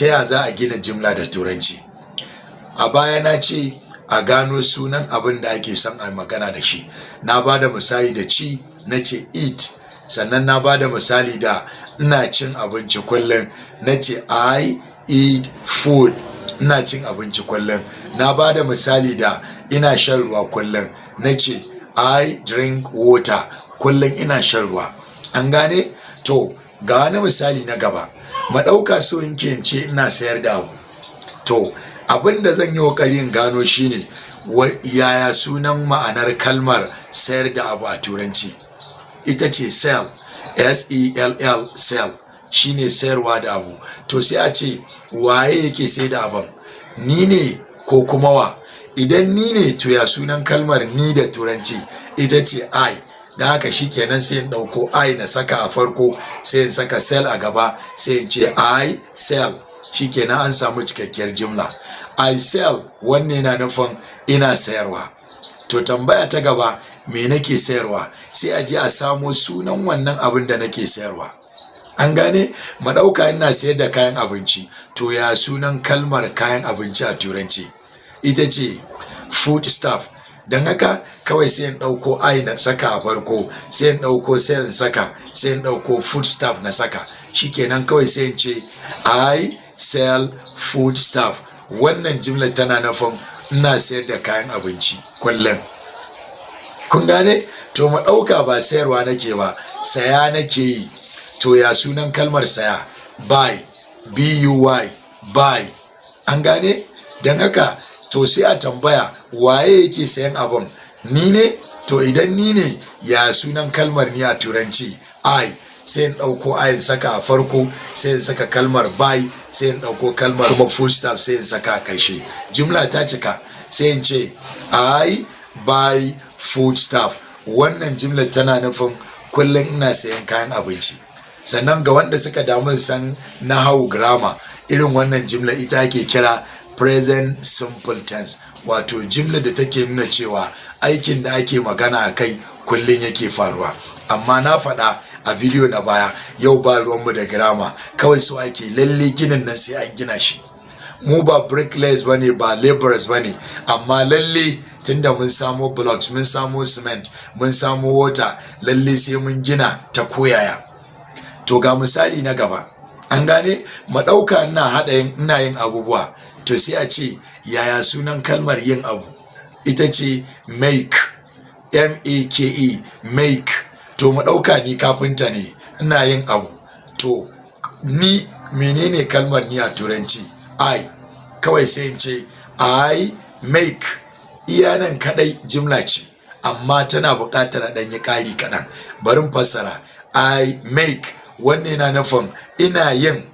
ta ya za a gina jimla da turanci. A baya na ce a gano sunan abin da ake son a magana da shi. Na ba da misali da ci, na ce eat. Sannan na ba da misali da ina cin abinci kullum, na ce I eat food. Ina cin abinci kullum. Na ba da misali da ina shan ruwa kullum, na ce I drink water. Kullum ina shan ruwa. An gane? To ga wani misali na gaba. Maɗauka so in ce ina sayar da abu. To abin da zan yi ƙoƙarin gano shine yaya sunan ma'anar kalmar sayar da abu a turanci. Ita ce sell, S-E-L-L, sell, shine sayarwa da abu. To sai a ce waye yake sai da abin, ni ne ko kuma wa? Idan ni ne to ya sunan kalmar ni da turanci. Ita ce I. Da haka shikenan sai in ɗauko I na saka a farko, sai in saka sell a gaba, sai in ce I sell. Shikenan an samu cikakkiyar jimla. I sell wanne na nufin ina sayarwa. To tambaya ta gaba, me nake sayarwa? Sai a je a samo sunan wannan abin da nake sayarwa. An gane? Maɗauka ina sayar da kayan abinci. To ya sunan kalmar kayan abinci a turanci? Ita ce food stuff. Don haka kawai sai in ɗauko I na saka a farko, sai in ɗauko sell in saka, sai in ɗauko food stuff na saka. Shikenan kawai sai in ce I sell food stuff. Wannan jimlar tana nufin ina sayar da kayan abinci kullum. Kun gane? To mu ɗauka ba sayarwa nake ba, saya nake yi. To ya sunan kalmar saya? Buy, B-U-Y, buy. An gane? Don haka to sai a tambaya waye yake sayan abun? Ni ne? To idan ni ne, ya sunan kalmar ni a turanci? I. Sai in ɗauko I in saka a farko, sai in saka kalmar buy, sai in ɗauko kalmar kuma food stuff, sai in saka a ƙarshe. Jumla ta cika. Sai in ce I buy food stuff. Wannan jimla tana nufin kullum ina sayan kayan abinci. Sannan ga wanda suka damu san nahau grammar, irin wannan jimla ita ake kira present simple tense, wato jimla da take nuna cewa aikin da ake magana a kai kullum yake faruwa. Amma na faɗa a bidiyo na baya, yau ba ruwanmu da grammar, kawai so ake lalle ginin nan sai an gina shi. Mu ba bricklayers bane, ba laborers bane, amma lalle tunda mun samo blocks, mun samo cement, mun samo water, lalle sai mun gina ta koyaya. To ga misali na gaba. An gane? Maɗauka ina yin abubuwa. To sai a ce yaya sunan kalmar yin abu? Ita ce make, M-A-K-E, make. To mu ɗauka ni kafinta ne, ina yin abu. To ni menene kalmar ni a turanci? I. Kawai sai in ce I make. Iya nan kadai jimla ce, amma tana buƙatar a ɗanyi ƙari kaɗan. Bari in fassara. I make, wanne na nufin ina yin.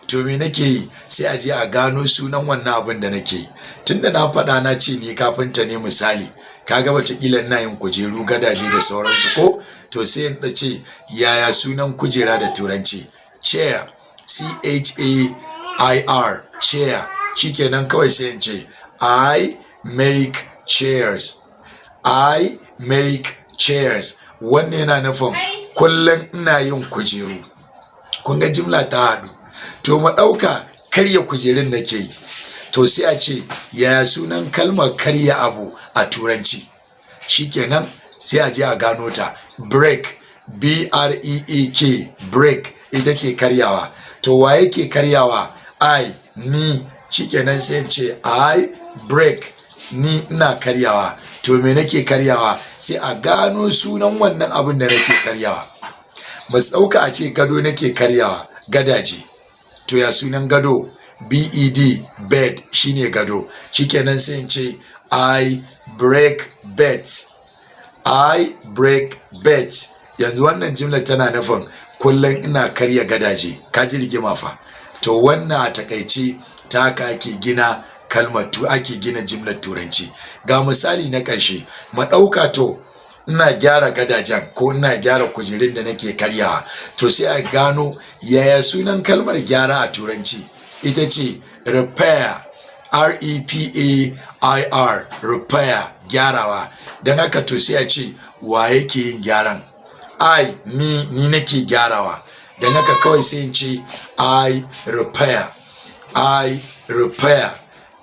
To me nake yi? Sai a je a gano sunan wannan abin da nake yi. Tunda na faɗa na ce ni kafinta ne misali, kaga wataƙila ina yin kujeru, gadaje da sauransu ko? To sai in ce yaya sunan kujera da turanci? Chair, C-H-A-I-R, chair. Shikenan kawai sai in ce I make chairs. I make chairs. Wanne yana nufin kullum ina yin kujeru. Kun ga jimla ta haɗu. To mu ɗauka karya kujerun nake yi. To sai a ce yaya sunan kalmar karya abu a turanci? Shikenan sai a je a gano ta. Break, B-R-E-A-K, break, ita ce karyawa. To wa yake karyawa? I, ni. Shikenan sai in ce I break, ni ina karyawa. To me nake karyawa? Sai a gano sunan wannan abin da nake karyawa. Mu ɗauka a ce gado nake karyawa, gadaje. To ya sunan gado? B-E-D, bed, shine gado. Shikenan sai in ce I break beds. I break beds. Yanzu wannan jimla tana nufin kullum ina karya gadaje. Ka ji rigima fa? To wannan a takaice ta haka ake gina kalmar ake gina jimlar turanci. Ga misali na ƙarshe. Mu ɗauka to ina gyara gadajen ko ina gyara kujerun da nake karyawa. To sai a gano yaya sunan kalmar gyara a turanci? Ita ce repair, R-E-P-A-I-R, repair, gyarawa. Don haka to sai a ce wa yake yin gyaran? Ni nake gyarawa. Don haka kawai sai in ce I repair. I repair,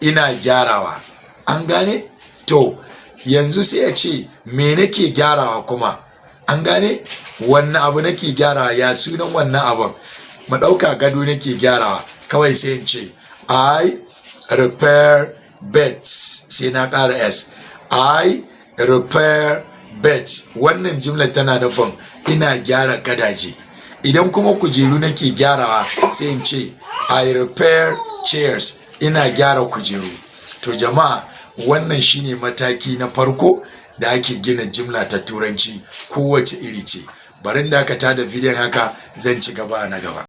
ina gyarawa. An gane? To yanzu sai a ce me nake gyarawa kuma? An gane? Wannan abu nake gyarawa, ya sunan wannan abun? Mu ɗauka gado nake gyarawa, kawai sai in ce I repair beds, sai na ƙara s. I repair beds. Wannan jimlar tana nufin ina gyara gadaje. Idan kuma kujeru nake gyarawa, sai in ce I repair chairs, ina gyara kujeru. To jama'a, wannan shine mataki na farko da ake gina jimla ta turanci kowace iri ce. Bari dakata da bidiyon haka, zan ci gaba na gaba.